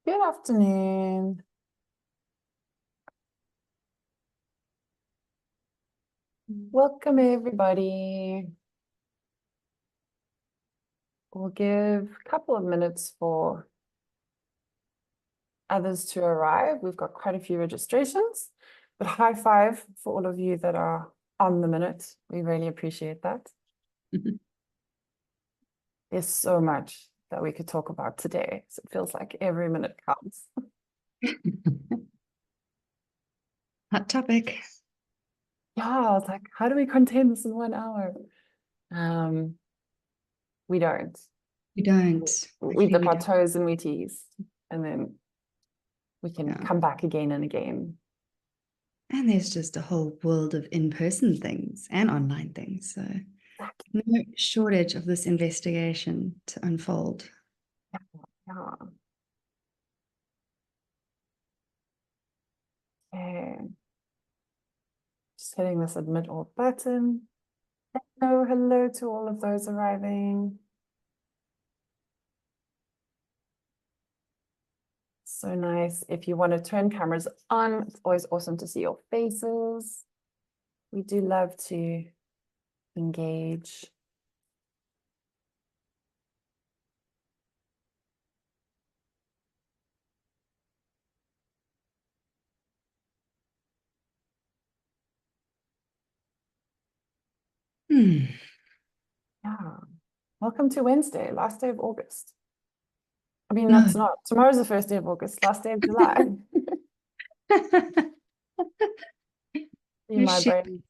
Good afternoon. Welcome, everybody. We'll give a couple of minutes for others to arrive. We've got quite a few registrations, but high five for all of you that are on the minute. We really appreciate that. There's so much that we could talk about today. So it feels like every minute counts. Hot topic. Yeah, I was like, how do we contain this in 1 hour? We don't. We don't. We dip We our don't. toes and we tease, and then we can come back again and again. And there's just a whole world of in-person things and online things. So no shortage of this investigation to unfold. Yeah. Okay. Just hitting the submit all button. Hello to all of those arriving. So nice. If you want to turn cameras on, it's always awesome to see your faces. We do love to engage. Yeah. Welcome to Wednesday, last day of August. I mean, No. that's not. Tomorrow's the first day of August, last day of July. See my brain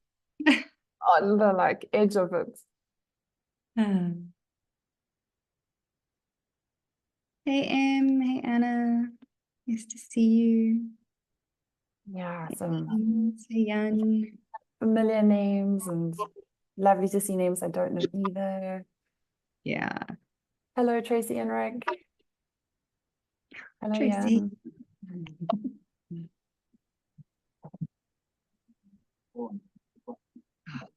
on the edge of it. Hey, Em. Hey, Anna. Nice to see you. Yeah, Hey, some Jan. familiar names and lovely to see names I don't know either. Yeah. Hello, Tracy and Rick. Hello, Tracy. Jan.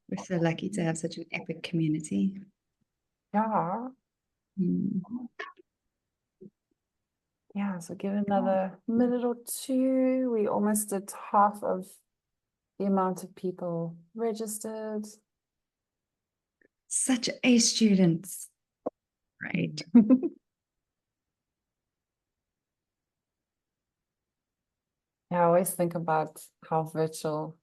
We're so lucky to have such an epic community. Yeah. Yeah, so give another minute or two. We almost did half of the amount of people registered. Such A students. Right. Yeah, I always think about how virtual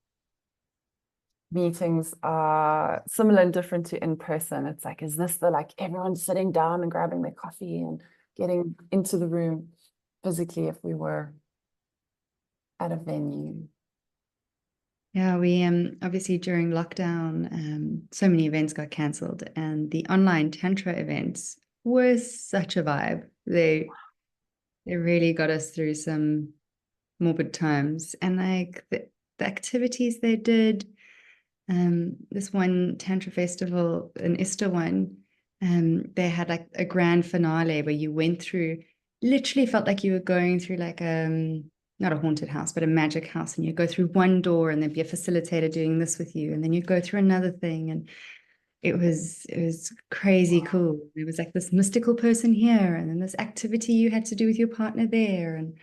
meetings are similar and different to in person. It's like, is this the everyone sitting down and grabbing their coffee and getting into the room physically if we were at a venue? Yeah, we obviously during lockdown, so many events got cancelled, and the online Tantra events were such a vibe. They really got us through some morbid times, and the activities they did. This one Tantra festival, an Easter one, they had like a grand finale where you went through, literally felt like you were going through like not a haunted house, but a magic house, and you go through one door and there'd be a facilitator doing this with you, and then you go through another thing, and it was crazy cool. There was like this mystical person here, and then this activity you had to do with your partner there, and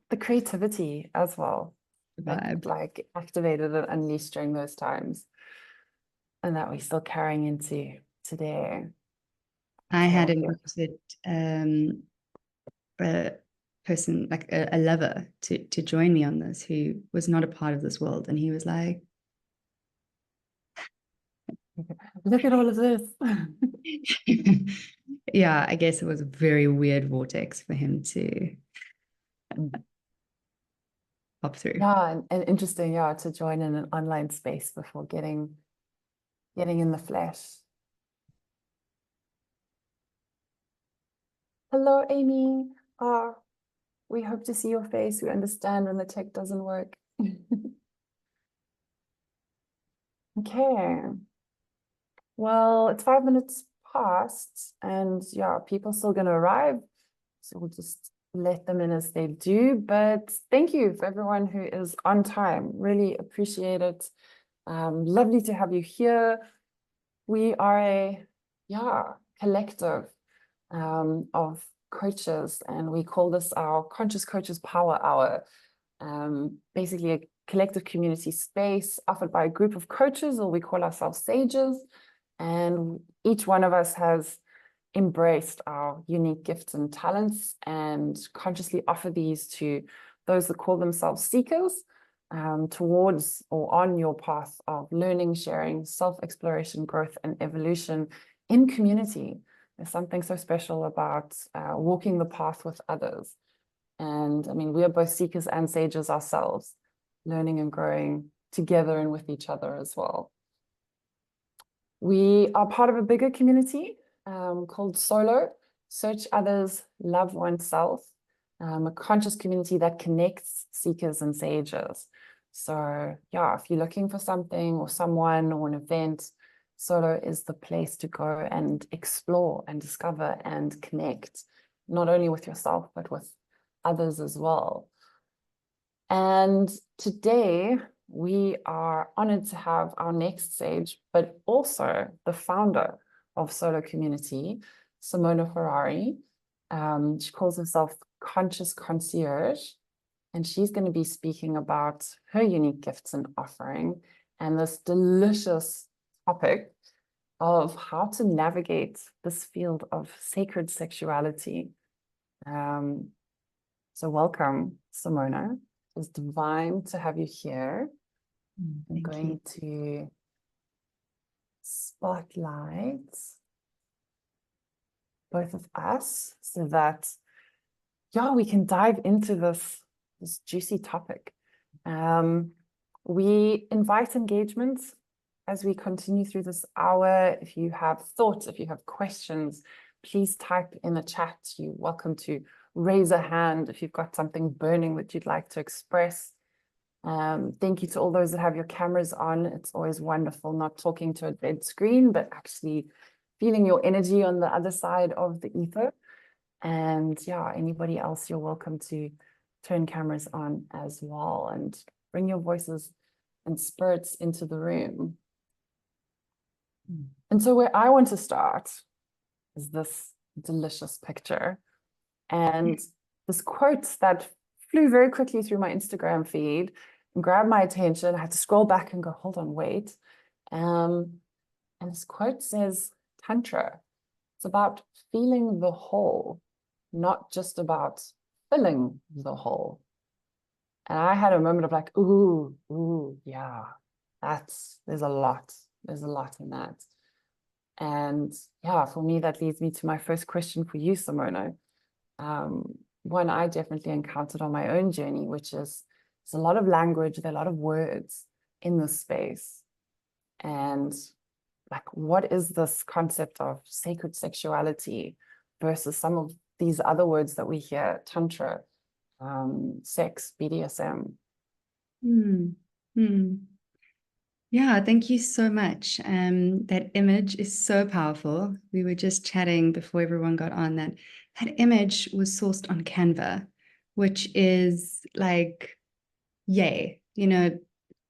The creativity as well. vibe. Like activated and unleashed during those times. And that we're still carrying into today. I So had invited a person, like a lover, to join me on this, who was not a part of this world, and he was like, look at all of this. yeah, I guess it was a very weird vortex for him to hop through. Yeah, and interesting, yeah, to join in an online space before getting in the flesh. Hello, Amy. We hope to see your face. We understand when the tech doesn't work. Okay. Well, it's 5 minutes past, and yeah, people still going to arrive. So we'll just let them in as they do. But thank you for everyone who is on time. Really appreciate it. Lovely to have you here. We are a collective of coaches, and we call this our Conscious Coaches Power Hour. Basically a collective community space offered by a group of coaches, or we call ourselves sages. And each one of us has embraced our unique gifts and talents and consciously offer these to those that call themselves seekers, towards or on your path of learning, sharing, self-exploration, growth, and evolution in community. There's something so special about walking the path with others. And I mean, we are both seekers and sages ourselves, learning and growing together and with each other as well. We are part of a bigger community called Solo, Search Others, Love Oneself, a conscious community that connects seekers and sages. So yeah, if you're looking for something or someone or an event, Solo is the place to go and explore and discover and connect, not only with yourself, but with others as well. And today we are honored to have our next sage, but also the founder of Solo Community, Simona Ferrari. She calls herself Conscious Concierge, and she's going to be speaking about her unique gifts and offering and this delicious topic of how to navigate this field of sacred sexuality. So welcome, Simona. It's divine to have you here. I'm going to spotlight both of us so that, yeah, we can dive into this juicy topic. We invite engagement as we continue through this hour. If you have thoughts, if you have questions, please type in the chat. You're welcome to raise a hand if you've got something burning that you'd like to express. Thank you to all those that have your cameras on. It's always wonderful not talking to a dead screen, but actually feeling your energy on the other side of the ether. And yeah, anybody else, you're welcome to turn cameras on as well and bring your voices and spirits into the room. And so where I want to start is this delicious picture. And this quote that flew very quickly through my Instagram feed and grabbed my attention. I had to scroll back and go, hold on, wait. And this quote says, Tantra, it's about feeling the whole, not just about filling the whole. And I had a moment of like, ooh, yeah, there's a lot in that. And yeah, for me, that leads me to my first question for you, Simona. One I definitely encountered on my own journey, which is there's a lot of language, there are a lot of words in this space. And like, what is this concept of sacred sexuality versus some of these other words that we hear, Tantra, sex, BDSM? Yeah, thank you so much. That image is so powerful. We were just chatting before everyone got on that image was sourced on Canva, which is like, yay, you know,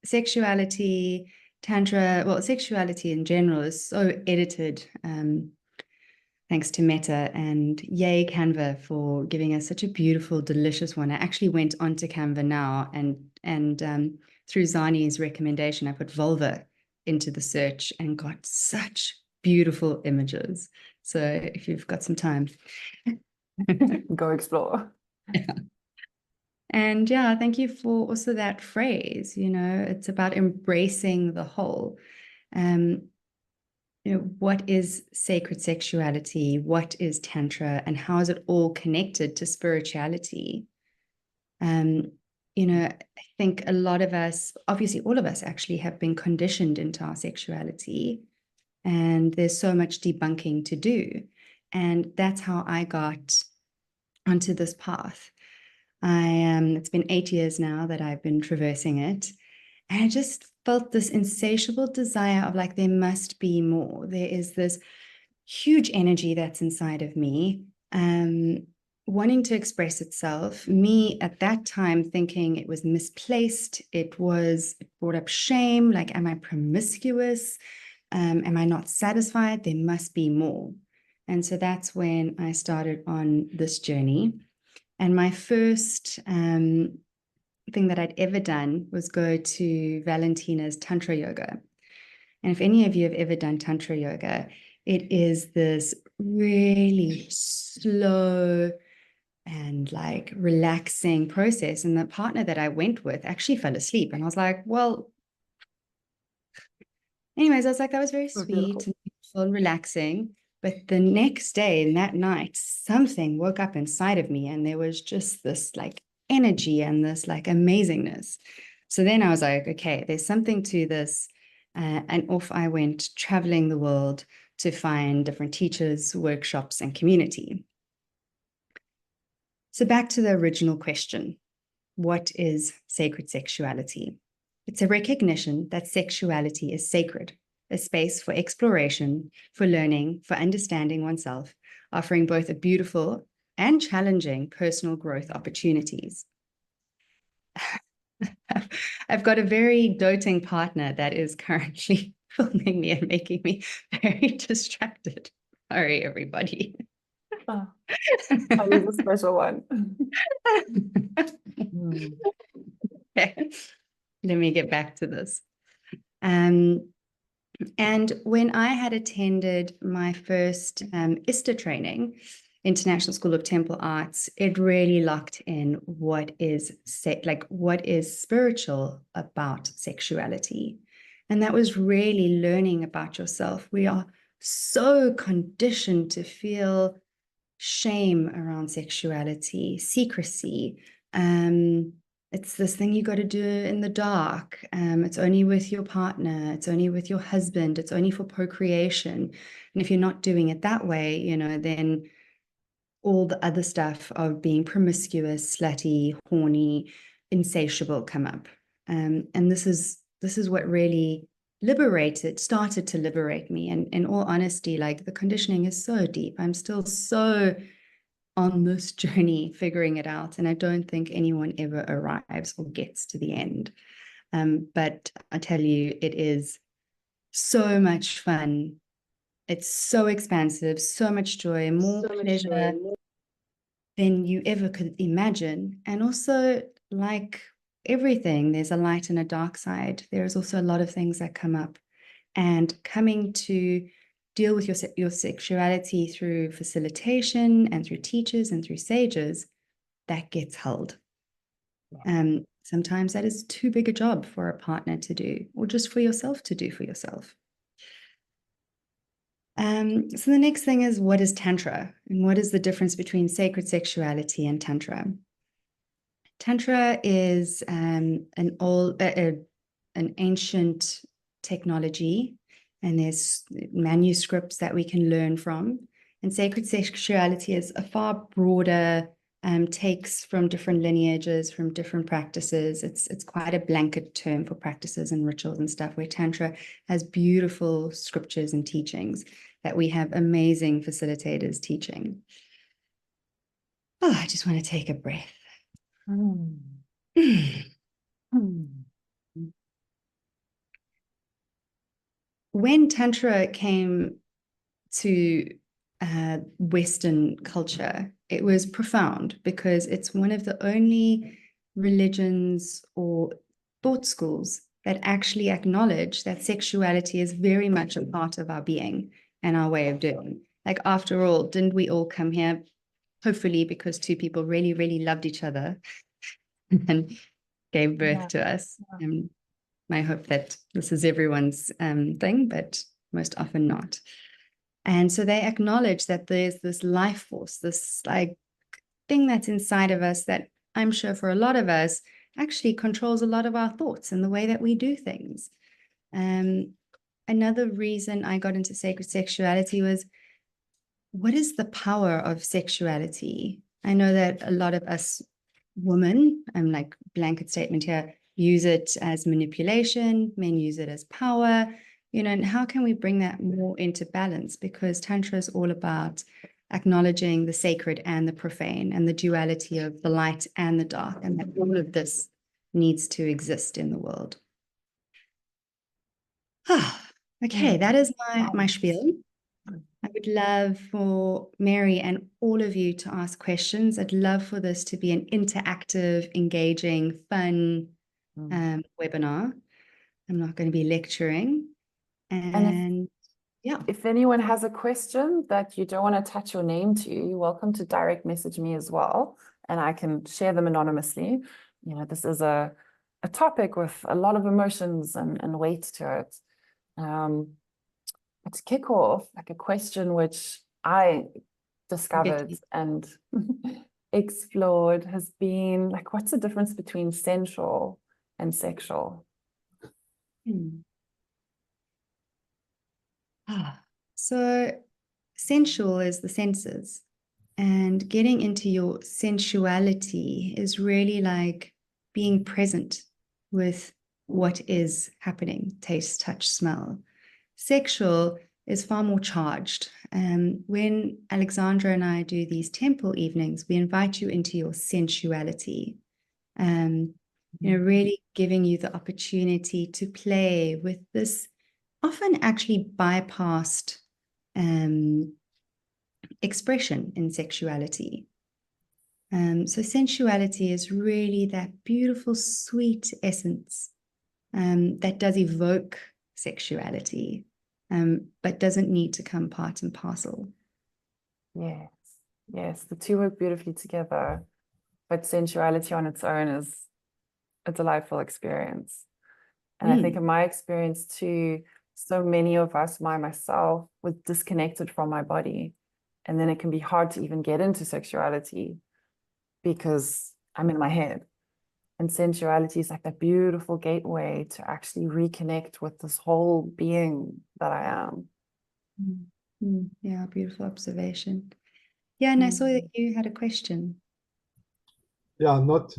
sexuality, Tantra, well, sexuality in general is so edited, thanks to Meta, and yay Canva for giving us such a beautiful, delicious one. I actually went onto Canva now and through Zani's recommendation, I put vulva into the search and got such beautiful images. So if you've got some time, go explore. Yeah. And yeah, thank you for also that phrase. You know, it's about embracing the whole. You know, what is sacred sexuality? What is Tantra? And how is it all connected to spirituality? You know, I think a lot of us, obviously all of us actually have been conditioned into our sexuality, and there's so much debunking to do. And that's how I got onto this path. It's been 8 years now that I've been traversing it. And I just felt this insatiable desire of like, there must be more. There is this huge energy that's inside of me, wanting to express itself. Me at that time thinking it was misplaced. It brought up shame. Like, am I promiscuous? Am I not satisfied? There must be more. And so that's when I started on this journey. And my first thing that I'd ever done was go to Valentina's Tantra yoga. And if any of you have ever done Tantra yoga, it is this really slow and like relaxing process. And the partner that I went with actually fell asleep. And I was like, well, anyways, I was like, that was very Oh, sweet beautiful. and beautiful and relaxing. But the next day and that night, something woke up inside of me, and there was just this like energy and this like amazingness. So then I was like, okay, there's something to this. And off I went traveling the world to find different teachers, workshops, and community. So back to the original question, what is sacred sexuality? It's a recognition that sexuality is sacred, a space for exploration, for learning, for understanding oneself, offering both a beautiful and challenging personal growth opportunities. I've got a very doting partner that is currently filming me and making me very distracted. Sorry, everybody. Oh, Honey's a special one. Mm. Okay. Let me get back to this. And when I had attended my first ISTA training, International School of Temple Arts, it really locked in what is what is spiritual about sexuality. And that was really learning about yourself. We are so conditioned to feel shame around sexuality, secrecy. It's this thing you got to do in the dark. It's only with your partner. It's only with your husband. It's only for procreation. And if you're not doing it that way, you know, then all the other stuff of being promiscuous, slutty, horny, insatiable come up. And this is what really started to liberate me. And in all honesty, like the conditioning is so deep. I'm still so on this journey figuring it out. And I don't think anyone ever arrives or gets to the end. But I tell you, it is so much fun. It's so expansive, so much joy, more pleasure than you ever could imagine. And also, like everything, there's a light and a dark side. There's also a lot of things that come up. And coming to deal with your sexuality through facilitation and through teachers and through sages, that gets held. Sometimes that is too big a job for a partner to do, or just for yourself to do for yourself. So the next thing is, what is Tantra? And what is the difference between sacred sexuality and Tantra? Tantra is an ancient technology, and there's manuscripts that we can learn from. And sacred sexuality is a far broader, takes from different lineages, from different practices. It's quite a blanket term for practices and rituals and stuff, where Tantra has beautiful scriptures and teachings that we have amazing facilitators teaching. Oh, I just want to take a breath. Mm. Mm. When Tantra came to Western culture, it was profound because it's one of the only religions or thought schools that actually acknowledge that sexuality is very much a part of our being and our way of doing. Like, after all, didn't we all come here, hopefully, because two people really, really loved each other and gave birth to us? I hope that this is everyone's thing, but most often not. And so they acknowledge that there's this life force, this like thing that's inside of us that I'm sure for a lot of us actually controls a lot of our thoughts and the way that we do things. Another reason I got into sacred sexuality was, what is the power of sexuality? I know that a lot of us women, I'm like blanket statement here, use it as manipulation, men use it as power, you know, and how can we bring that more into balance? Because Tantra is all about acknowledging the sacred and the profane and the duality of the light and the dark, and that all of this needs to exist in the world. Okay, that is my spiel. I would love for Mary and all of you to ask questions. I'd love for this to be an interactive, engaging, fun webinar. I'm not going to be lecturing. And yeah. if anyone has a question that you don't want to attach your name to, you're welcome to direct message me as well, and I can share them anonymously. You know, this is a topic with a lot of emotions and weight to it. But to kick off, like a question which I discovered and explored has been like, what's the difference between sensual and sexual? So sensual is the senses, and getting into your sensuality is really like being present with what is happening, taste, touch, smell. Sexual is far more charged. When Alexandra and I do these temple evenings, we invite you into your sensuality. Really giving you the opportunity to play with this often actually bypassed expression in sexuality. So sensuality is really that beautiful, sweet essence that does evoke sexuality, but doesn't need to come part and parcel. Yes, yes, the two work beautifully together, but sensuality on its own is a delightful experience. And I think in my experience too, so many of us, myself, was disconnected from my body. And then it can be hard to even get into sexuality because I'm in my head. And sensuality is like that beautiful gateway to actually reconnect with this whole being that I am. Yeah, beautiful observation. Yeah, and I saw that you had a question. Yeah, not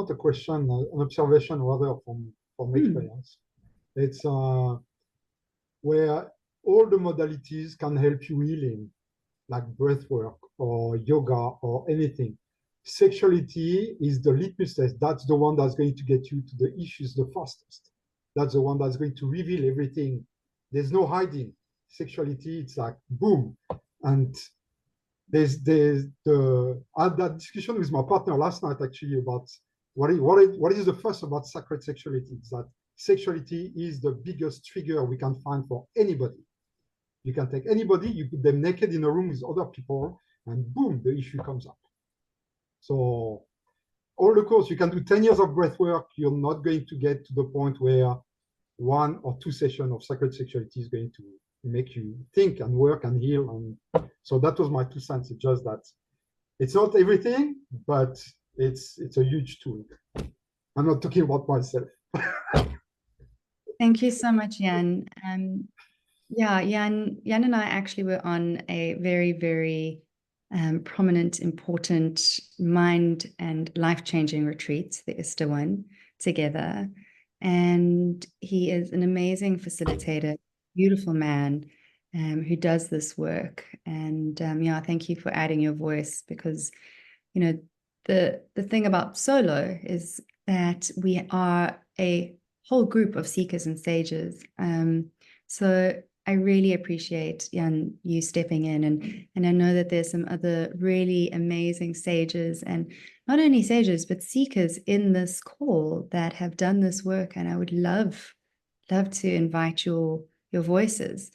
a question, an observation rather from experience. It's where all the modalities can help you healing, like breath work or yoga or anything. Sexuality is the litmus test. That's the one that's going to get you to the issues the fastest. That's the one that's going to reveal everything. There's no hiding. Sexuality, it's like boom. And I had that discussion with my partner last night actually about what is the fuss about sacred sexuality. It's that sexuality is the biggest trigger we can find for anybody. You can take anybody, you put them naked in a room with other people, and boom, the issue comes up. So all the course, you can do 10 years of breath work, you're not going to get to the point where 1 or 2 sessions of sacred sexuality is going to make you think and work and heal. And so that was my 2 cents. It's just that it's not everything, but it's a huge tool. I'm not talking about myself. Thank you so much, Jan. Yeah, Jan and I actually were on a very, very prominent, important mind and life-changing retreat, the ISTA one, together. And he is an amazing facilitator, beautiful man who does this work. And yeah, thank you for adding your voice, because, you know, the thing about solo is that we are a whole group of seekers and sages. So I really appreciate, Jan, you stepping in, and I know that there's some other really amazing sages, and not only sages, but seekers in this call that have done this work. And I would love to invite your voices.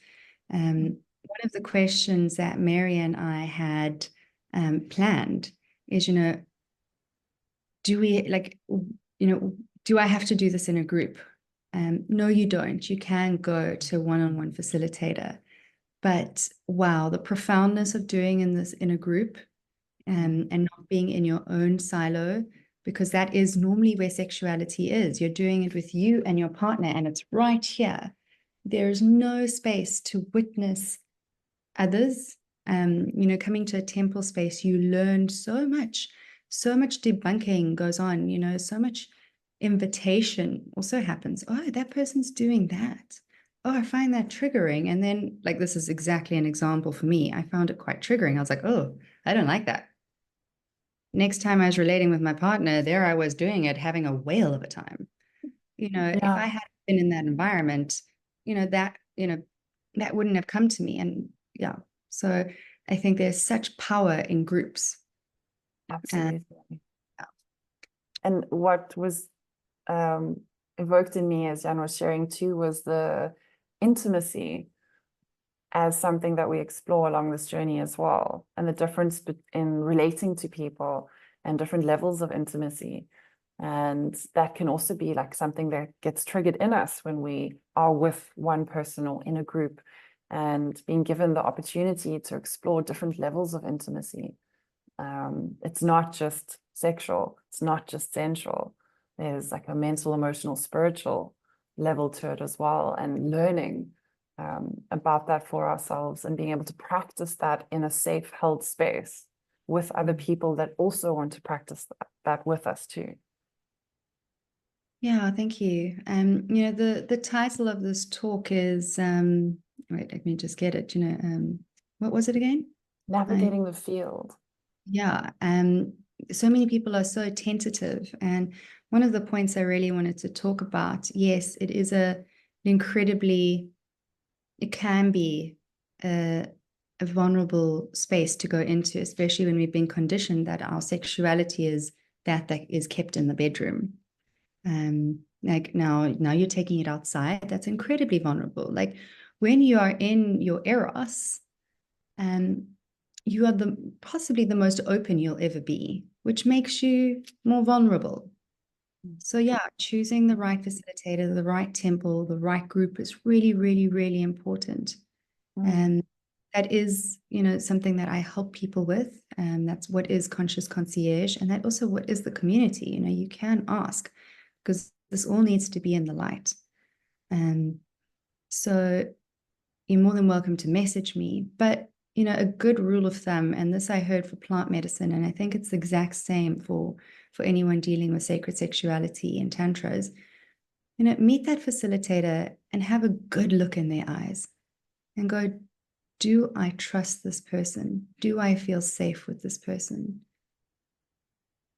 One of the questions that Mary and I had planned is, do we do I have to do this in a group? No, you don't. You can go to a one-on-one facilitator. But wow, the profoundness of doing this in a group and not being in your own silo, because that is normally where sexuality is. You're doing it with you and your partner, and it's right here. There is no space to witness others. Coming to a temple space, you learn so much debunking goes on, so much invitation also happens. Oh, that person's doing that. Oh, I find that triggering. And then, like, this is exactly an example for me. I found it quite triggering. I was like, oh, I don't like that. Next time I was relating with my partner, there I was doing it, having a whale of a time. If I had been in that environment, that wouldn't have come to me. And yeah, So I think there's such power in groups. Absolutely. And what was evoked in me as Jan was sharing too was the intimacy as something that we explore along this journey as well, and the difference in relating to people and different levels of intimacy. And that can also be like something that gets triggered in us when we are with one person or in a group, and being given the opportunity to explore different levels of intimacy. It's not just sexual, it's not just sensual. There's like a mental, emotional, spiritual level to it as well, and learning about that for ourselves and being able to practice that in a safe, held space with other people that also want to practice that with us too. Yeah, thank you. You know, the title of this talk is wait, let me just get it. You know, what was it again? Navigating the field. Yeah, so many people are so tentative, and one of the points I really wanted to talk about, yes, it is it can be a vulnerable space to go into, especially when we've been conditioned that our sexuality is that is kept in the bedroom. Like now you're taking it outside. That's incredibly vulnerable. Like when you are in your eros, you are possibly the most open you'll ever be, which makes you more vulnerable. So yeah, choosing the right facilitator, the right temple, the right group is really, really, really important. And that is, you know, something that I help people with. And that's what is Conscious Concierge. And that also what is the community. You know, you can ask, because this all needs to be in the light. So you're more than welcome to message me. But, you know, a good rule of thumb, and this I heard for plant medicine, and I think it's the exact same for anyone dealing with sacred sexuality and tantras, you know, meet that facilitator and have a good look in their eyes and go, do I trust this person? Do I feel safe with this person?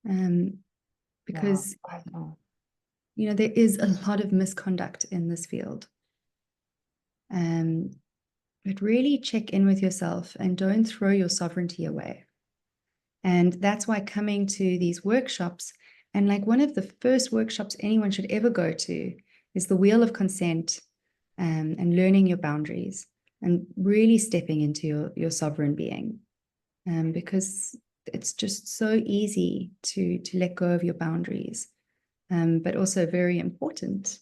Because, you know, there is a lot of misconduct in this field. But really check in with yourself and don't throw your sovereignty away. And that's why coming to these workshops, and like one of the first workshops anyone should ever go to is the Wheel of Consent, and learning your boundaries and really stepping into your sovereign being. Because it's just so easy to let go of your boundaries, but also very important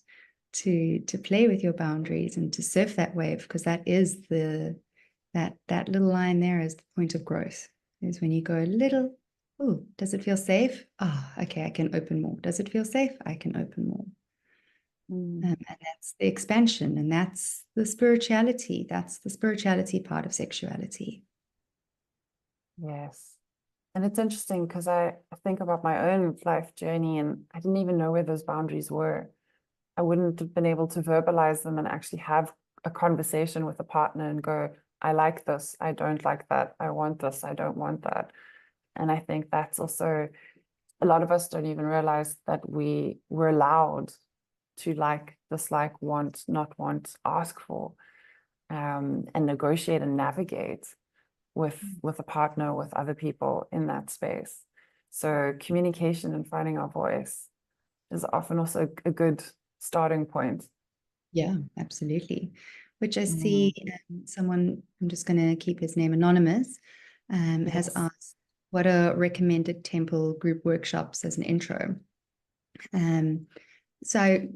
to play with your boundaries and to surf that wave, because that is that little line there is the point of growth, is when you go a little, oh, does it feel safe? Oh, okay, I can open more. Does it feel safe? I can open more. And that's the expansion, and that's the spirituality. That's the spirituality part of sexuality. Yes. And it's interesting because I think about my own life journey, and I didn't even know where those boundaries were. I wouldn't have been able to verbalize them and actually have a conversation with a partner and go, I like this, I don't like that, I want this, I don't want that. And I think that's also, a lot of us don't even realize that we were allowed to like, dislike, want, not want, ask for, and negotiate and navigate with a partner, with other people in that space. So communication and finding our voice is often also a good starting point. Yeah, absolutely. Which I see someone, I'm just going to keep his name anonymous, has asked, what are recommended temple group workshops as an intro? So I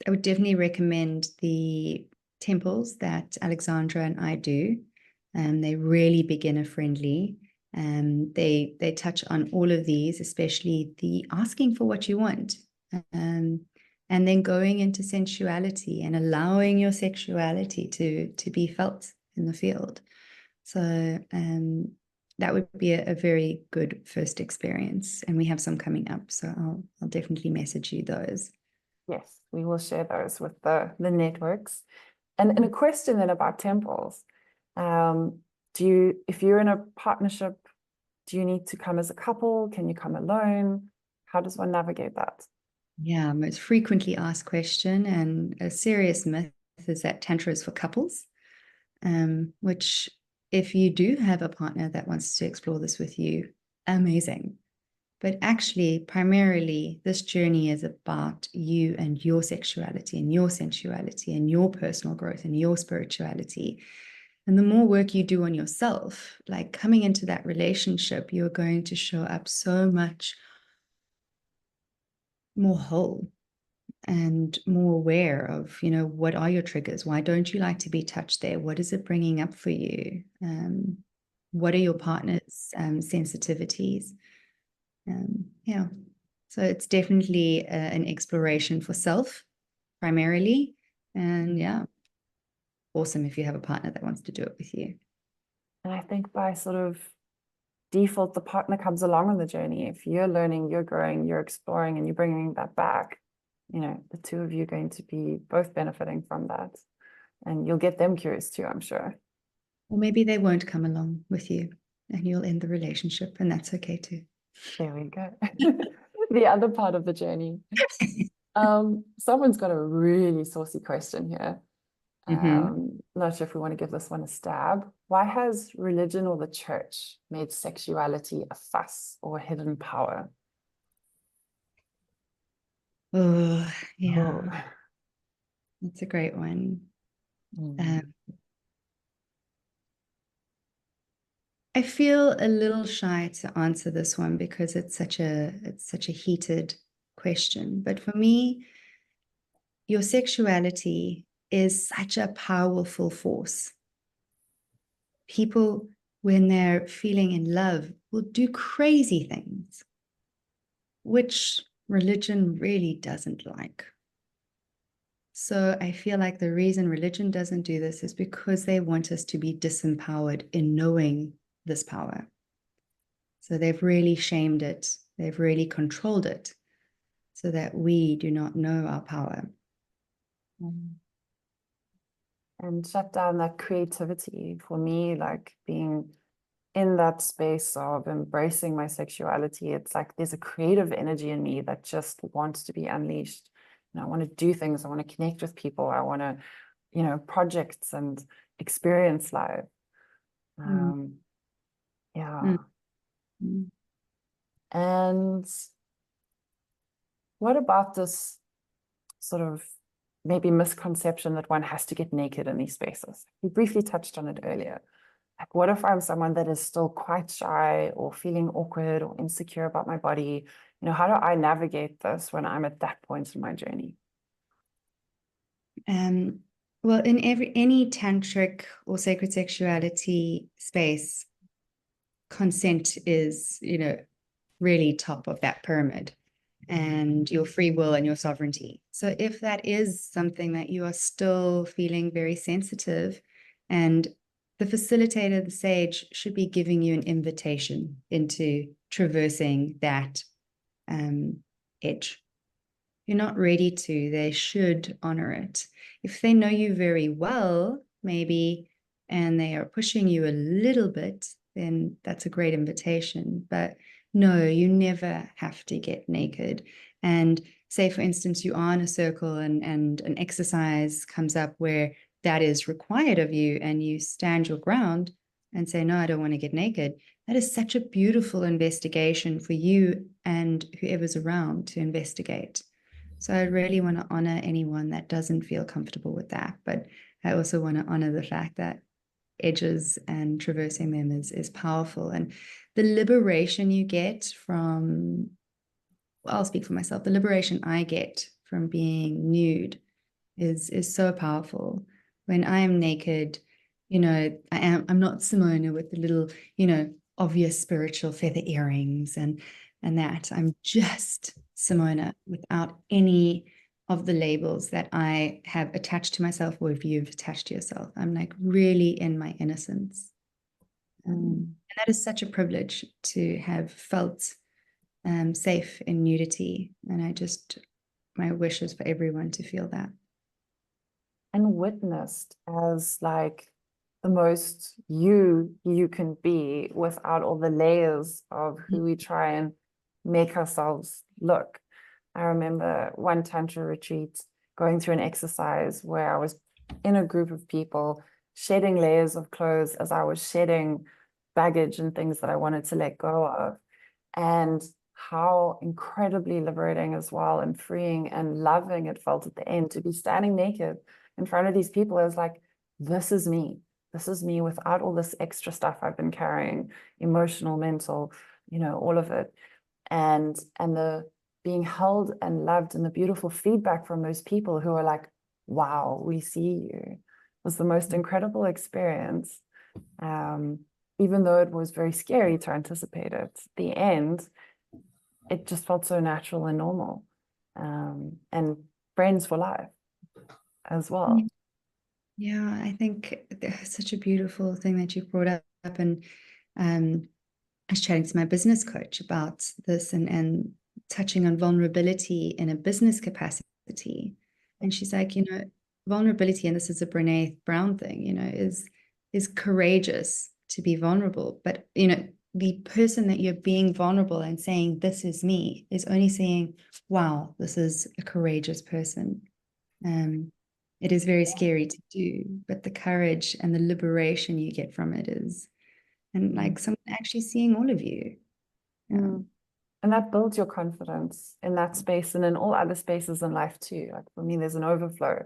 would definitely recommend the temples that Alexandra and I do. They're really beginner friendly. They touch on all of these, especially the asking for what you want. And then going into sensuality and allowing your sexuality to be felt in the field. So that would be a very good first experience. And we have some coming up. So I'll definitely message you those. Yes, we will share those with the networks. And a question then about temples. If you're in a partnership, do you need to come as a couple? Can you come alone? How does one navigate that? Yeah, most frequently asked question, and a serious myth is that Tantra is for couples, which if you do have a partner that wants to explore this with you, amazing. But actually, primarily, this journey is about you and your sexuality and your sensuality and your personal growth and your spirituality. And the more work you do on yourself, like coming into that relationship, you're going to show up so much more whole and more aware of, what are your triggers? Why don't you like to be touched there? What is it bringing up for you? What are your partner's sensitivities? Yeah. So it's definitely an exploration for self primarily. And yeah, awesome if you have a partner that wants to do it with you. And I think by sort of default, the partner comes along on the journey. If you're learning, you're growing, you're exploring, and you're bringing that back, the two of you are going to be both benefiting from that. And you'll get them curious too, I'm sure. Or maybe they won't come along with you and you'll end the relationship, and that's okay too. There we go. The other part of the journey. Someone's got a really saucy question here. Not sure if we want to give this one a stab. Why has religion or the church made sexuality a fuss or a hidden power? Oh, yeah. Oh. That's a great one. I feel a little shy to answer this one because it's such a heated question. But for me, your sexuality is such a powerful force. People, when they're feeling in love, will do crazy things, which religion really doesn't like. So I feel like the reason religion doesn't do this is because they want us to be disempowered in knowing this power. So they've really shamed it. They've really controlled it so that we do not know our power. And shut down that creativity. For me, like being in that space of embracing my sexuality, it's like there's a creative energy in me that just wants to be unleashed. And I want to do things. I want to connect with people. I want to, projects and experience life. Yeah. And what about this sort of maybe misconception that one has to get naked in these spaces? We briefly touched on it earlier. Like, what if I'm someone that is still quite shy or feeling awkward or insecure about my body? How do I navigate this when I'm at that point in my journey? Well, in any tantric or sacred sexuality space, consent is, really top of that pyramid, and your free will and your sovereignty. So if that is something that you are still feeling very sensitive, and the facilitator, the sage, should be giving you an invitation into traversing that edge. You're not ready to, they should honor it. If they know you very well, maybe, and they are pushing you a little bit, then that's a great invitation. But no, you never have to get naked. And say, for instance, you are in a circle and an exercise comes up where that is required of you, and you stand your ground and say, no, I don't want to get naked. That is such a beautiful investigation for you and whoever's around to investigate. So I really want to honor anyone that doesn't feel comfortable with that. But I also want to honor the fact that edges and traversing them is powerful. And the liberation you get from, well, I'll speak for myself, the liberation I get from being nude is so powerful. When I am naked, I'm not Simona with the little, obvious spiritual feather earrings and that. I'm just Simona without any of the labels that I have attached to myself, or if you've attached to yourself. I'm like really in my innocence. And that is such a privilege to have felt safe in nudity. And my wish is for everyone to feel that. And witnessed as like the most you can be without all the layers of who we try and make ourselves look. I remember one Tantra retreat going through an exercise where I was in a group of people shedding layers of clothes, as I was shedding baggage and things that I wanted to let go of. And how incredibly liberating as well, and freeing and loving it felt at the end to be standing naked in front of these people. I was like, this is me. This is me without all this extra stuff I've been carrying, emotional, mental, all of it. And the being held and loved, and the beautiful feedback from those people who are like, wow, we see you, was the most incredible experience. Even though it was very scary to anticipate it, at the end, it just felt so natural and normal. And friends for life as well. Yeah, I think there's such a beautiful thing that you've brought up. And I was chatting to my business coach about this and touching on vulnerability in a business capacity. And she's like, vulnerability, and this is a Brene Brown thing, is courageous to be vulnerable. But, the person that you're being vulnerable and saying, this is me, is only saying, wow, this is a courageous person. It is very scary to do, but the courage and the liberation you get from it is, and like someone actually seeing all of you. And that builds your confidence in that space and in all other spaces in life too. Like for me, there's an overflow.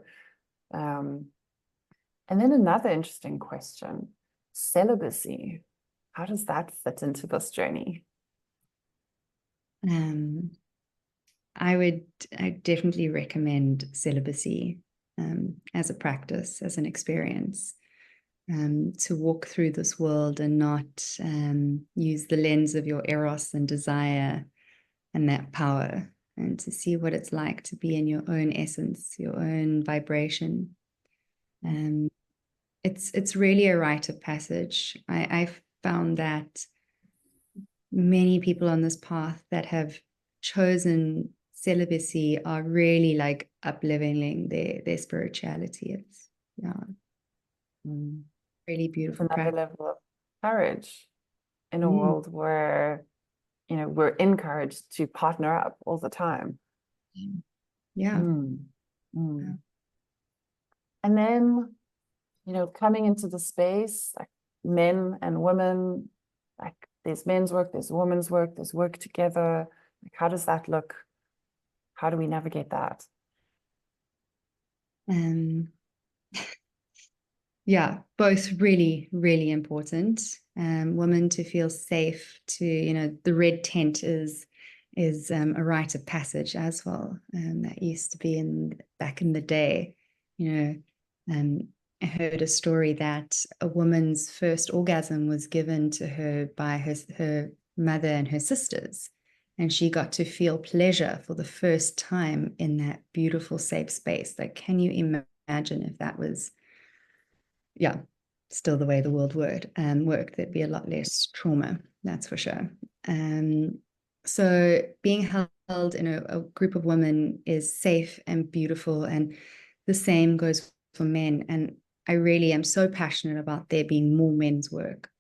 And then another interesting question, celibacy. How does that fit into this journey? I definitely recommend celibacy as a practice, as an experience, to walk through this world and not use the lens of your eros and desire and that power, and to see what it's like to be in your own essence, your own vibration. It's really a rite of passage. I've found that many people on this path that have chosen celibacy are really like up-leveling their spirituality. It's really beautiful Another practice. level of courage in a world where we're encouraged to partner up all the time. Yeah. And then coming into the space, like men and women, like there's men's work, there's women's work, there's work together. Like, how does that look? How do we navigate that? Yeah, both really, really important. Women to feel safe, to, the red tent is a rite of passage as well. That used to be back in the day. I heard a story that a woman's first orgasm was given to her by her mother and her sisters, and she got to feel pleasure for the first time in that beautiful, safe space. Like, can you imagine if that was, still the way the world worked, there'd be a lot less trauma, that's for sure. So being held in a group of women is safe and beautiful, and the same goes for men. And I really am so passionate about there being more men's work,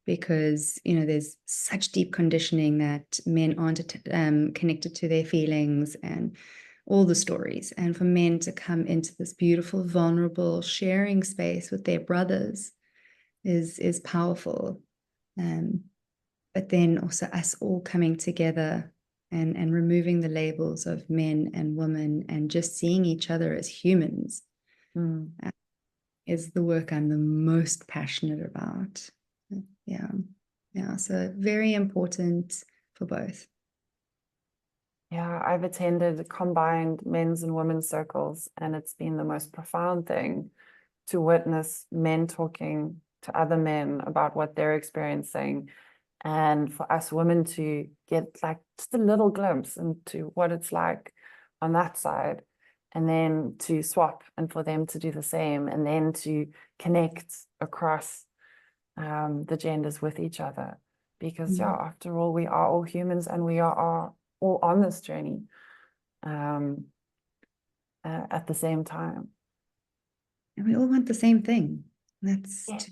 because there's such deep conditioning that men aren't connected to their feelings and all the stories. And for men to come into this beautiful, vulnerable sharing space with their brothers is powerful. But then also us all coming together and removing the labels of men and women and just seeing each other as humans is the work I'm the most passionate about. Yeah, so very important for both. Yeah, I've attended combined men's and women's circles, and it's been the most profound thing to witness men talking to other men about what they're experiencing, and for us women to get like just a little glimpse into what it's like on that side, and then to swap and for them to do the same, and then to connect across the genders with each other, because after all, we are all humans, and we are all on this journey at the same time. And we all want the same thing. That's to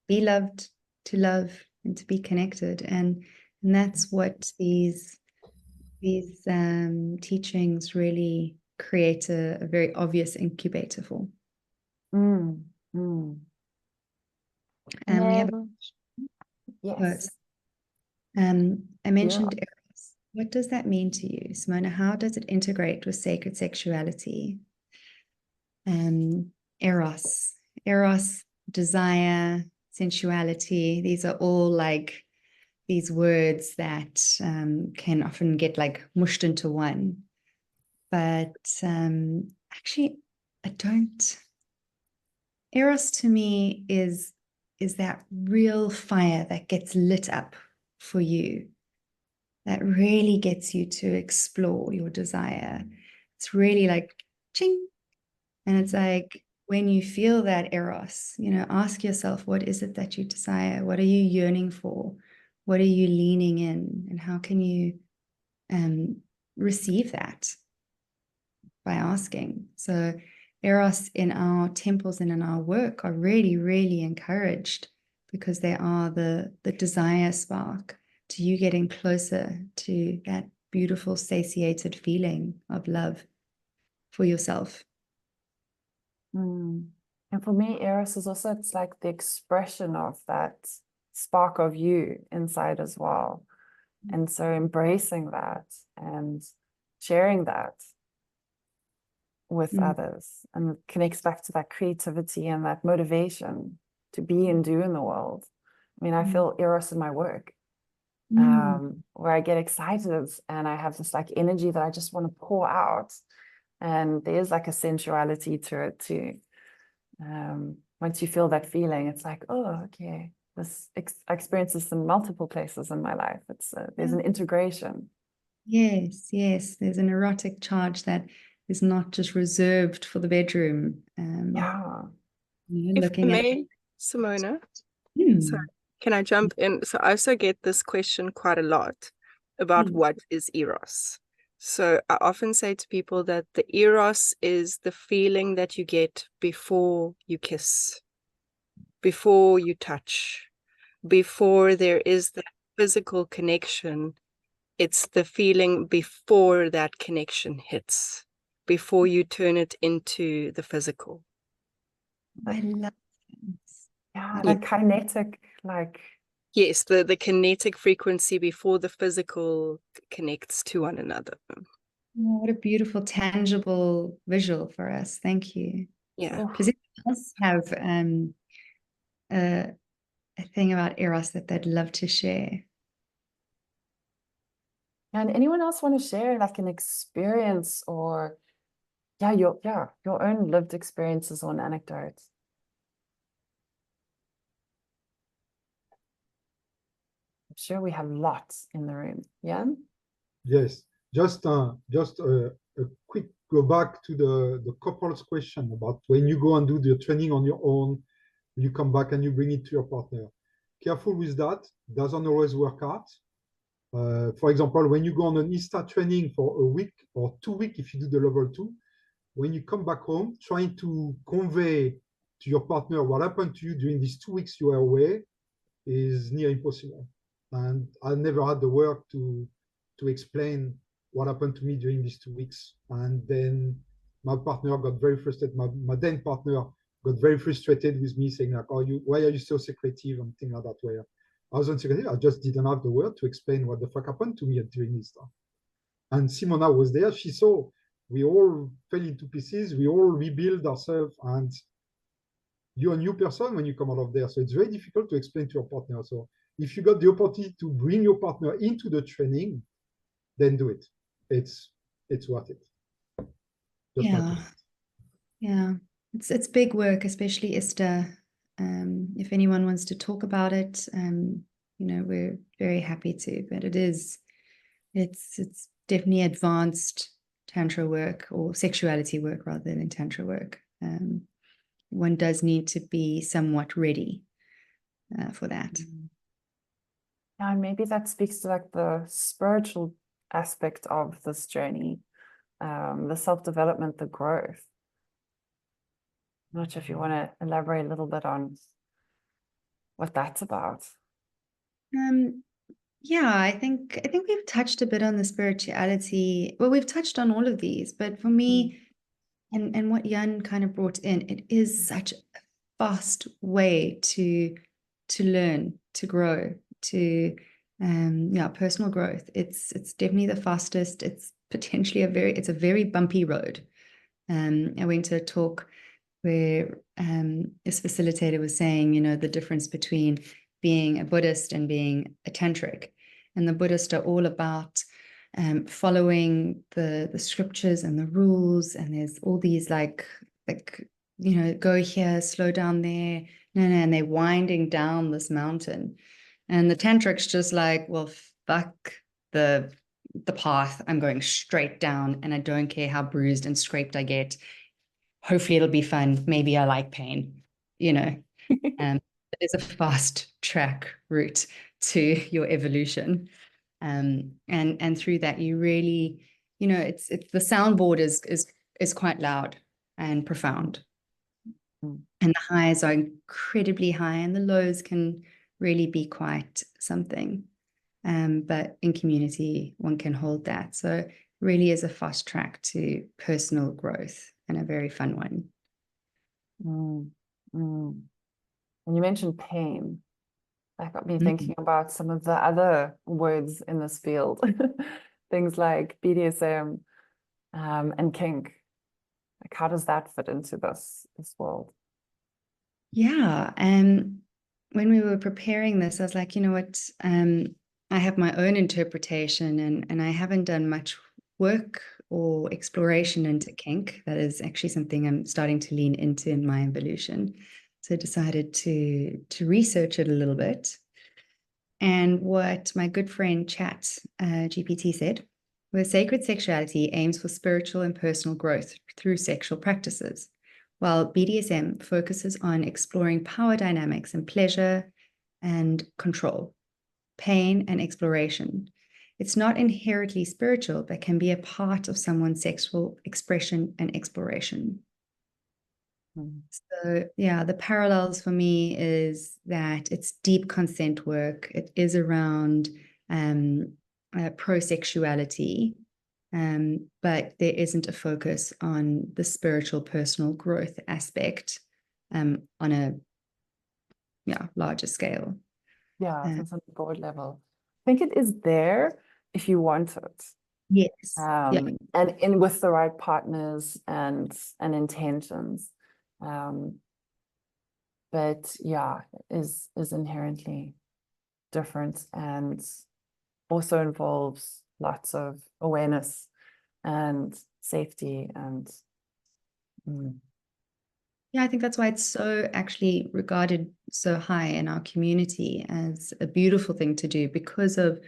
be loved, to love, and to be connected. And that's what these teachings really create a very obvious incubator for. Mm. And we have Yes. I mentioned Yeah. Eros. What does that mean to you, Simona? How does it integrate with sacred sexuality? Eros, desire, sensuality. These are all like these words that can often get like mushed into one. But actually, I don't. Eros to me is that real fire that gets lit up for you, that really gets you to explore your desire. It's really like ching. And it's like when you feel that Eros, ask yourself, what is it that you desire? What are you yearning for? What are you leaning in? And how can you receive that by asking? So Eros in our temples and in our work are really, really encouraged because they are the desire spark to you getting closer to that beautiful, satiated feeling of love for yourself. Mm. And for me, Eros is also, it's like the expression of that spark of you inside as well. And so embracing that and sharing that with others, and it connects back to that creativity and that motivation to be and do in the world. I mean, I feel Eros in my work, where I get excited and I have this like energy that I just want to pour out. And there's like a sensuality to it too. Once you feel that feeling, it's like, oh, okay, I experience this in multiple places in my life. There's an integration. Yes, there's an erotic charge that is not just reserved for the bedroom. Yeah. If I may, Simona, so can I jump in? So I also get this question quite a lot about what is Eros. So I often say to people that the Eros is the feeling that you get before you kiss, before you touch, before there is that physical connection. It's the feeling before that connection hits, before you turn it into the physical. I love it. Yeah, like kinetic, like. Yes, the kinetic frequency before the physical connects to one another. Oh, what a beautiful, tangible visual for us. Thank you. Yeah. Does anyone else have a thing about Eros that they'd love to share? And anyone else want to share like an experience or your own lived experiences or an anecdote? I'm sure we have lots in the room. Yeah. Yes, just a quick go back to the couples question about when you go and do the training on your own, you come back and you bring it to your partner. Careful with that, doesn't always work out. For example, when you go on an ISTA training for a week or 2 weeks, if you do the level 2, when you come back home, trying to convey to your partner what happened to you during these 2 weeks you were away is near impossible. And I never had the work to explain what happened to me during these 2 weeks. And then my partner got very frustrated. My then partner got very frustrated with me, saying like, "Oh, why are you so secretive?" and things like that. Where I wasn't secretive, I just didn't have the word to explain what the fuck happened to me during this time. And Simona was there. She saw we all fell into pieces. We all rebuild ourselves, and you're a new person when you come out of there. So it's very difficult to explain to your partner. So if you got the opportunity to bring your partner into the training, then do it. It's worth it. Yeah. It's big work, especially ISTA. If anyone wants to talk about it, we're very happy to. But it's definitely advanced Tantra work, or sexuality work rather than Tantra work. One does need to be somewhat ready for that. Yeah, and maybe that speaks to like the spiritual aspect of this journey, the self-development, the growth. I'm not sure if you want to elaborate a little bit on what that's about. Yeah, I think we've touched a bit on the spirituality. Well, we've touched on all of these, but for me, and what Jan kind of brought in, it is such a fast way to learn, to grow, to personal growth. It's definitely the fastest. It's potentially it's a very bumpy road. I went to a talk where this facilitator was saying, the difference between being a Buddhist and being a tantric. And the Buddhists are all about following the scriptures and the rules, and there's all these like go here, slow down there, no, and they're winding down this mountain. And the tantric's just like, well, fuck the path. I'm going straight down, and I don't care how bruised and scraped I get. Hopefully it'll be fun. Maybe I like pain, There's a fast track route to your evolution. And through that, you really, it's the soundboard is quite loud and profound. And the highs are incredibly high, and the lows can really be quite something. But in community, one can hold that. So it really is a fast track to personal growth, and a very fun one. And you mentioned pain. That got me thinking about some of the other words in this field. Things like BDSM and kink. Like, how does that fit into this world? Yeah. And when we were preparing this, I was like, you know what? I have my own interpretation, and I haven't done much work or exploration into kink. That is actually something I'm starting to lean into in my evolution. So I decided to research it a little bit. And what my good friend Chat GPT said was, sacred sexuality aims for spiritual and personal growth through sexual practices, while BDSM focuses on exploring power dynamics and pleasure and control, pain and exploration. It's not inherently spiritual, but can be a part of someone's sexual expression and exploration. So yeah, the parallels for me is that it's deep consent work. It is around pro-sexuality, but there isn't a focus on the spiritual personal growth aspect on a larger scale. Yeah, so it's on a broad level. I think it is there if you want it. Yes. And with the right partners and intentions. But yeah, is inherently different, and also involves lots of awareness and safety and yeah, I think that's why it's so actually regarded so high in our community as a beautiful thing to do, because of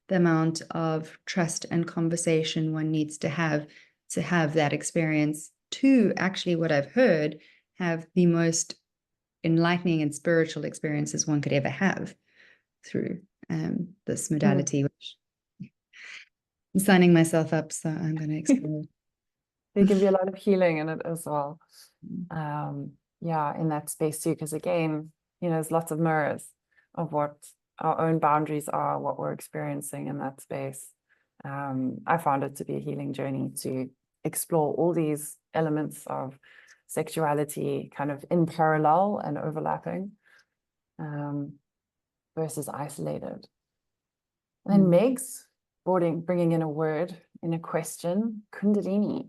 the amount of trust and conversation one needs to have that experience, to actually, what I've heard, have the most enlightening and spiritual experiences one could ever have through this modality, which I'm signing myself up, so I'm going to explore. There can be a lot of healing in it as well. In that space too, because again, there's lots of mirrors of what our own boundaries are, what we're experiencing in that space. I found it to be a healing journey to explore all these elements of sexuality kind of in parallel and overlapping, versus isolated. And then Meg's bringing in a word, in a question, Kundalini.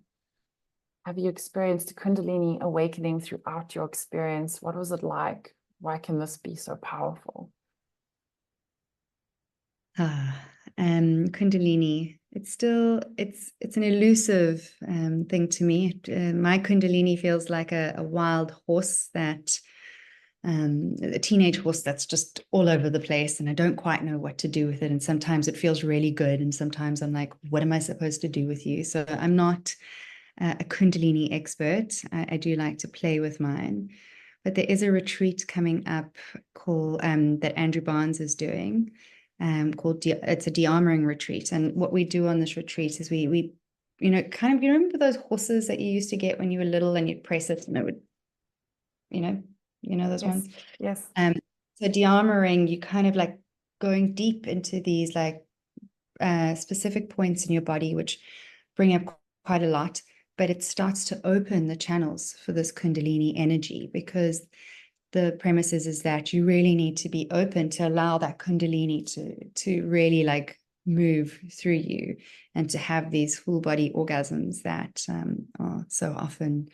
Have you experienced Kundalini awakening throughout your experience? What was it like? Why can this be so powerful? Kundalini. It's an elusive thing to me. My Kundalini feels like a wild horse, a teenage horse that's just all over the place, and I don't quite know what to do with it. And sometimes it feels really good, and sometimes I'm like, what am I supposed to do with you? So I'm not a Kundalini expert. I do like to play with mine, but there is a retreat coming up called that Andrew Barnes is doing, called it's a de-armoring retreat. And what we do on this retreat is we kind of, you remember those horses that you used to get when you were little, and you'd press it and it would, those ones. Yes. So de-armoring, you kind of like going deep into these like specific points in your body, which bring up quite a lot, but it starts to open the channels for this Kundalini energy, because the premises is that you really need to be open to allow that kundalini to really like move through you, and to have these full body orgasms that are so often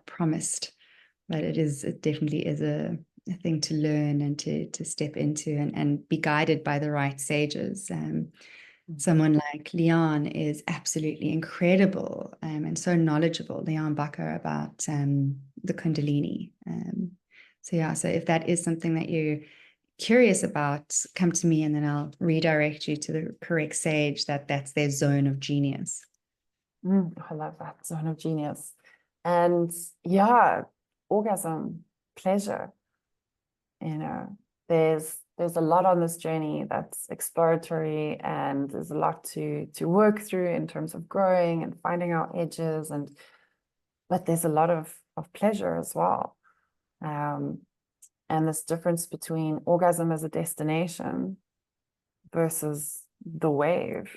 promised. But it definitely is a thing to learn and to step into, and be guided by the right sages. Someone like Leon is absolutely incredible, and so knowledgeable, Leon Bakker, about the kundalini. So if that is something that you're curious about, come to me, and then I'll redirect you to the correct sage that's their zone of genius. I love that, zone of genius. And yeah, orgasm, pleasure. You know, there's a lot on this journey that's exploratory, and there's a lot to work through in terms of growing and finding our edges, but there's a lot of pleasure as well. And this difference between orgasm as a destination versus the wave.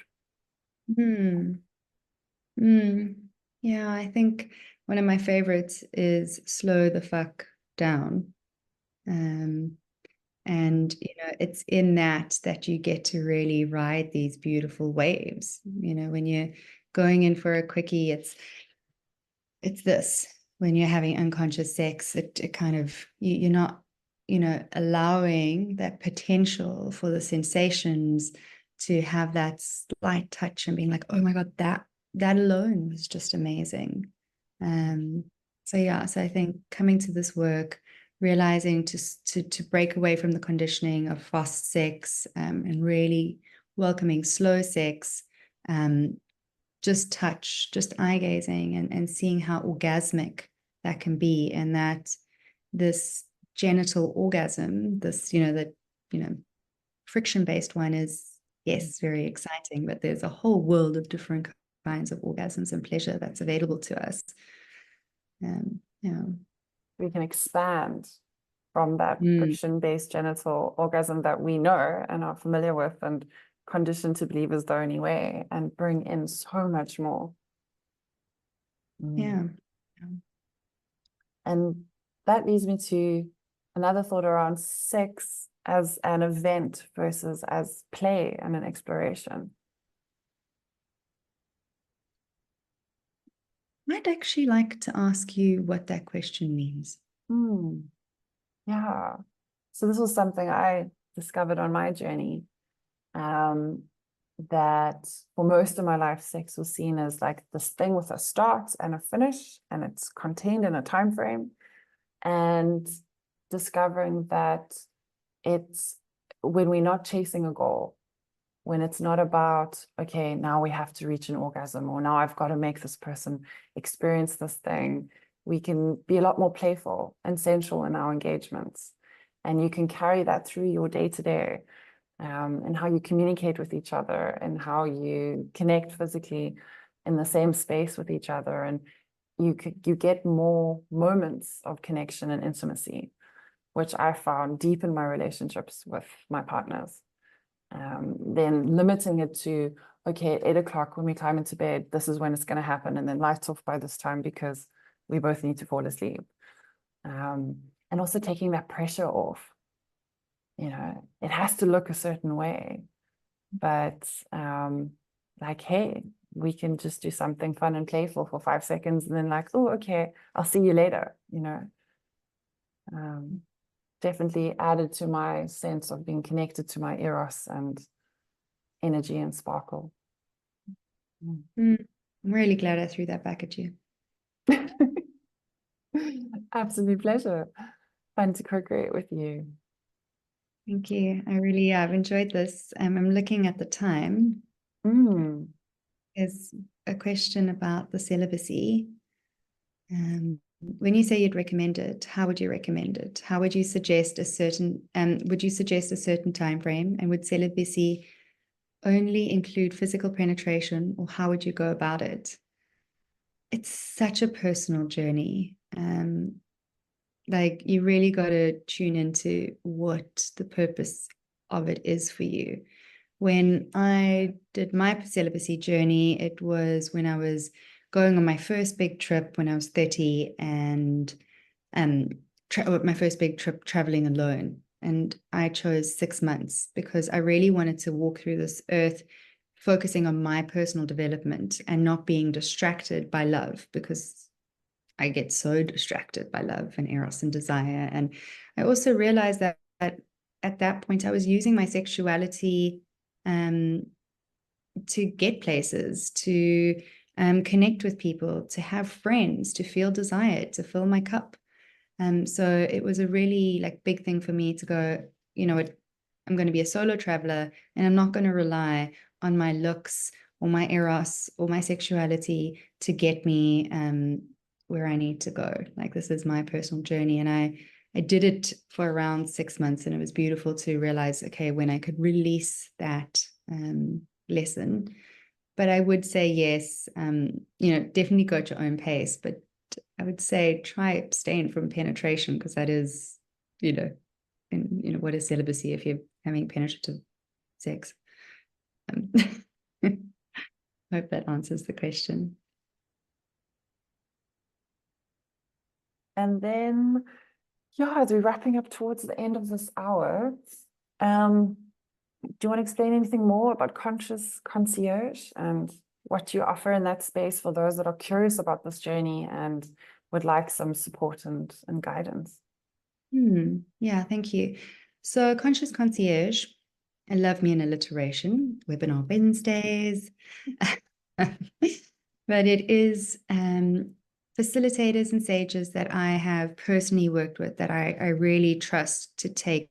Yeah, I think one of my favorites is Slow the Fuck Down. And it's in that you get to really ride these beautiful waves. When you're going in for a quickie, it's this. When you're having unconscious sex, it kind of, you're not allowing that potential for the sensations to have that slight touch, and being like, oh my God, that alone was just amazing. So I think coming to this work, realizing to break away from the conditioning of fast sex, and really welcoming slow sex, just touch, just eye gazing, and seeing how orgasmic that can be, and that this genital orgasm, this friction-based one, is, yes, very exciting, but there's a whole world of different kinds of orgasms and pleasure that's available to us. We can expand from that friction-based genital orgasm that we know and are familiar with and conditioned to believe is the only way, and bring in so much more. And that leads me to another thought around sex as an event versus as play and an exploration. I'd actually like to ask you what that question means. Yeah. So this was something I discovered on my journey, that for most of my life, sex was seen as like this thing with a start and a finish, and it's contained in a time frame. And discovering that it's when we're not chasing a goal, when it's not about, okay, now we have to reach an orgasm, or now I've got to make this person experience this thing, we can be a lot more playful and sensual in our engagements. And you can carry that through your day-to-day, and how you communicate with each other, and how you connect physically in the same space with each other. And you get more moments of connection and intimacy, which I found deepen my relationships with my partners. Then limiting it to, okay, at 8 o'clock when we climb into bed, this is when it's going to happen, and then lights off by this time because we both need to fall asleep. And also taking that pressure off. It has to look a certain way, but like, hey, we can just do something fun and playful for 5 seconds, and then like, oh, okay, I'll see you later. Definitely added to my sense of being connected to my eros and energy and sparkle. I'm really glad I threw that back at you. Absolute pleasure. Fun to co-create with you. Thank you. I've enjoyed this. I'm looking at the time. There's a question about the celibacy. When you say you'd recommend it, how would you recommend it? How would you suggest a certain time frame? And would celibacy only include physical penetration, or how would you go about it? It's such a personal journey. Like, you really got to tune into what the purpose of it is for you. When I did my celibacy journey, it was when I was going on my first big trip when I was 30, and my first big trip traveling alone. And I chose 6 months because I really wanted to walk through this earth focusing on my personal development and not being distracted by love, because I get so distracted by love and eros and desire. And I also realized that at that point I was using my sexuality to get places, to connect with people, to have friends, to feel desired, to fill my cup. So it was a really like big thing for me to go, you know, I'm going to be a solo traveler, and I'm not going to rely on my looks or my eros or my sexuality to get me where I need to go. Like, this is my personal journey. And I did it for around 6 months, and it was beautiful to realize, okay, when I could release that lesson. But I would say, yes, you know, definitely go at your own pace, but I would say try abstain from penetration, because that is, you know, and you know, what is celibacy if you're having penetrative sex? Hope that answers the question. And then, yeah, as we're wrapping up towards the end of this hour, do you want to explain anything more about Conscious Concierge and what you offer in that space for those that are curious about this journey and would like some support and guidance? Yeah, thank you. So Conscious Concierge, I love me an alliteration, webinar Wednesdays, but it is facilitators and sages that I have personally worked with, that I really trust to take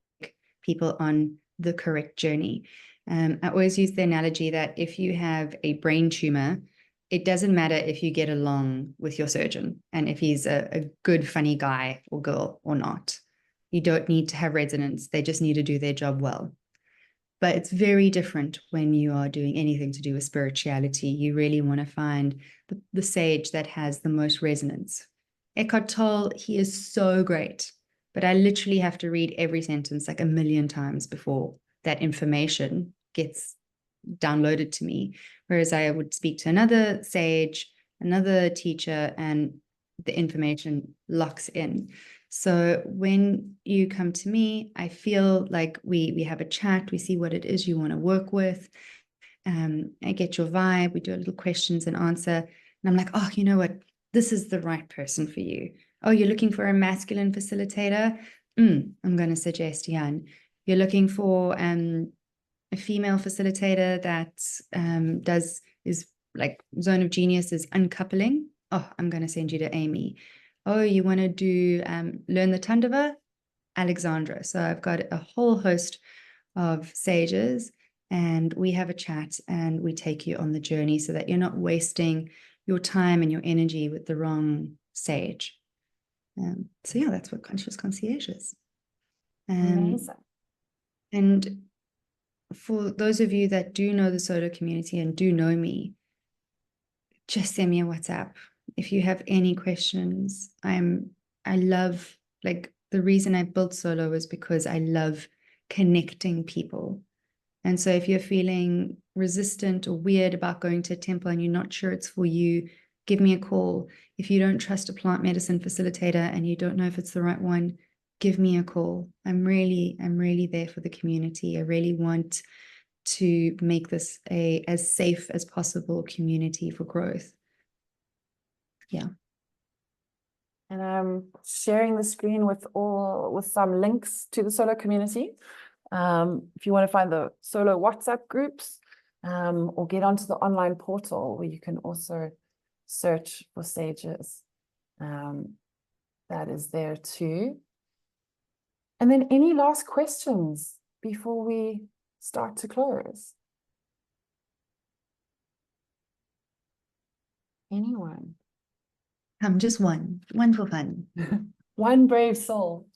people on the correct journey. I always use the analogy that if you have a brain tumor, it doesn't matter if you get along with your surgeon and if he's a good, funny guy or girl or not. You don't need to have resonance. They just need to do their job well. But it's very different when you are doing anything to do with spirituality. You really want to find the sage that has the most resonance. Eckhart Tolle, he is so great, but I literally have to read every sentence like a million times before that information gets downloaded to me. Whereas I would speak to another sage, another teacher, and the information locks in. So when you come to me, I feel like we have a chat, we see what it is you want to work with. I get your vibe, we do a little questions and answer. And I'm like, oh, you know what? This is the right person for you. Oh, you're looking for a masculine facilitator? I'm going to suggest Jan. You're looking for a female facilitator that is like zone of genius is uncoupling. Oh, I'm going to send you to Amy. Oh, you want to do learn the Tandava? Alexandra. So I've got a whole host of sages, and we have a chat and we take you on the journey so that you're not wasting your time and your energy with the wrong sage. So yeah, that's what Conscious Concierge is. Amazing. And for those of you that do know the solo community and do know me, just send me a WhatsApp. If you have any questions, I love, like, the reason I built solo is because I love connecting people. And so if you're feeling resistant or weird about going to a temple and you're not sure it's for you, give me a call. If you don't trust a plant medicine facilitator and you don't know if it's the right one, give me a call. I'm really there for the community. I really want to make this as safe as possible community for growth. Yeah. And I'm sharing the screen with some links to the solo community. If you want to find the solo WhatsApp groups, or get onto the online portal where you can also search for sages. That is there too. And then any last questions before we start to close? Anyone? Just one for fun. One brave soul.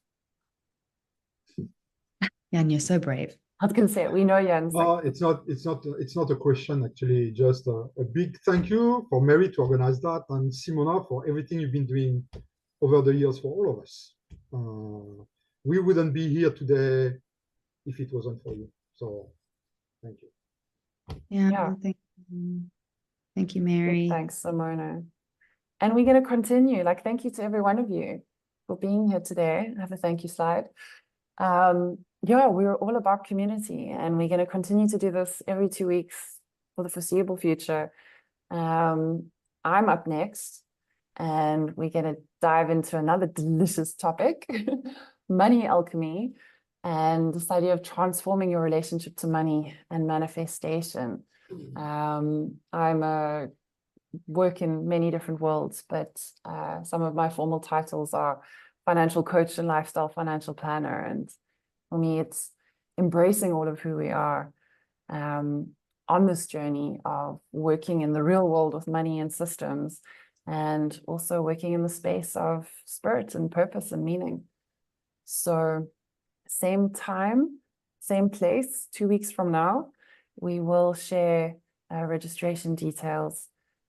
Jan, you're so brave. I was going to say it. We know Jan's. It's not a question, actually. Just a big thank you for Mary to organize that, and Simona for everything you've been doing over the years for all of us. We wouldn't be here today if it wasn't for you. So thank you. Yeah. Thank you, Mary. Big thanks, Simona. And we're going to continue. Like, thank you to every one of you for being here today. I have a thank you slide. Yeah, we're all about community, and we're going to continue to do this every 2 weeks for the foreseeable future. I'm up next, and we're going to dive into another delicious topic, money alchemy, and this idea of transforming your relationship to money and manifestation. Work in many different worlds, but some of my formal titles are financial coach and lifestyle financial planner. And for me, it's embracing all of who we are on this journey of working in the real world with money and systems, and also working in the space of spirit and purpose and meaning. So same time, same place, 2 weeks from now, we will share registration details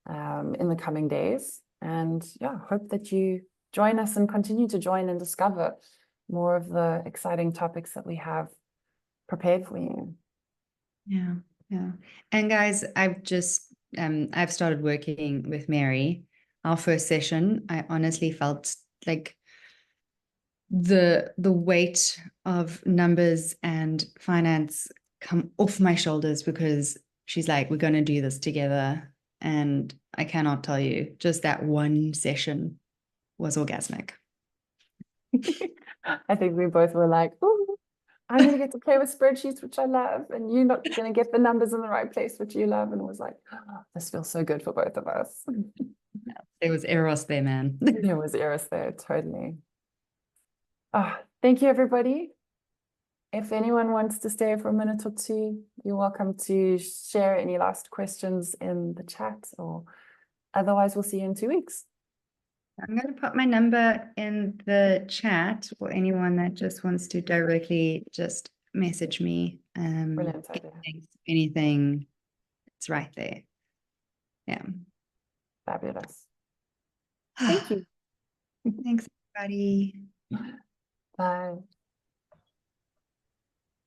in the coming days. And yeah, hope that you join us and continue to join and discover more of the exciting topics that we have prepared for you. Yeah. And guys, I've started working with Mary. Our first session, I honestly felt like the weight of numbers and finance come off my shoulders, because she's like, we're going to do this together. And I cannot tell you, just that one session was orgasmic. I think we both were like, ooh, I'm going to get to play with spreadsheets, which I love, and you're not going to get the numbers in the right place, which you love. And it was like, oh, this feels so good for both of us. There was Eros there, man. There was Eros there, totally. Thank you, everybody. If anyone wants to stay for a minute or two, you're welcome to share any last questions in the chat, or otherwise we'll see you in 2 weeks. I'm going to put my number in the chat for anyone that just wants to directly just message me. Brilliant idea. Anything, it's right there. Yeah. Fabulous. Thank you. Thanks, everybody. Bye.